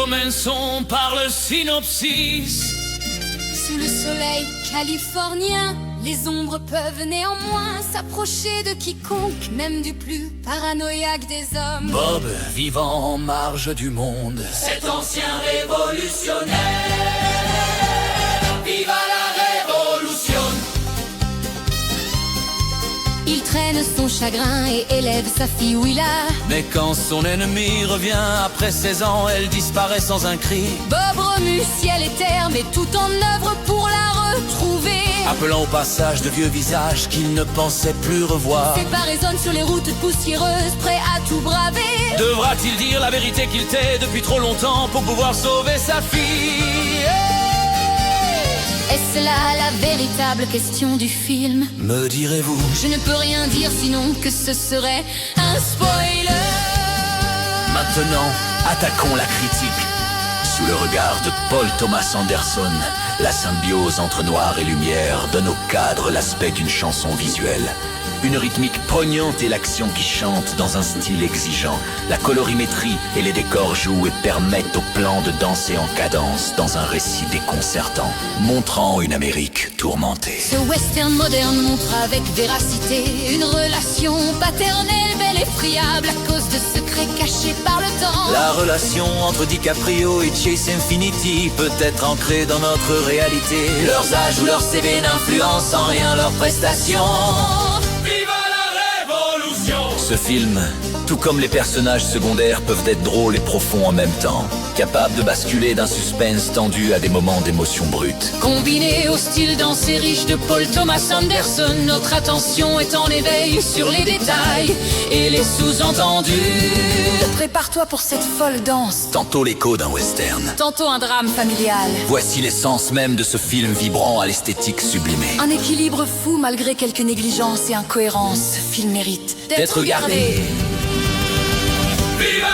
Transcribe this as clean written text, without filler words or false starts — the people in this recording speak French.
Commençons par le synopsis. Sous le soleil californien, les ombres peuvent néanmoins s'approcher de quiconque, même du plus paranoïaque des hommes. Bob, vivant en marge du monde, cet ancien révolutionnaire, viva la révolution. Il traîne son chagrin et élève sa fille Willa. Mais quand son ennemi revient après 16 ans, elle disparaît sans un cri. Bob remue ciel et terre, met tout en œuvre pour la retrouver. Appelant au passage de vieux visages qu'il ne pensait plus revoir. Ses pas résonnent sur les routes poussiéreuses, prêt à tout braver. Devra-t-il dire la vérité qu'il tait depuis trop longtemps pour pouvoir sauver sa fille? Est-ce là la véritable question du film? Me direz-vous? Je ne peux rien dire sinon que ce serait un spoiler. Maintenant, attaquons la critique. Sous le regard de Paul Thomas Anderson, la symbiose entre noir et lumière donne au cadre l'aspect d'une chanson visuelle. Une rythmique poignante et l'action qui chante dans un style exigeant. La colorimétrie et les décors joués permettent au plan de danser en cadence dans un récit déconcertant, montrant une Amérique tourmentée. Ce western moderne montre avec véracité une relation paternelle belle et friable à cause de secrets cachés par le temps. La relation entre DiCaprio et Chase Infinity peut être ancrée dans notre réalité. Leurs âges ou leur CV n'influencent en rien leurs prestations. Viva la révolution! Ce film, tout comme les personnages secondaires, peuvent être drôles et profonds en même temps, capables de basculer d'un suspense tendu à des moments d'émotion brute. Combiné au style dansé riche de Paul Thomas Anderson, notre attention est en éveil sur les détails et les sous-entendus. Prépare-toi pour cette folle danse. Tantôt l'écho d'un western, Tantôt un drame familial. voici l'essence même de ce film vibrant à l'esthétique sublimée. Un équilibre fou malgré quelques négligences et incohérences. Ce film mérite d'être regardé. Viva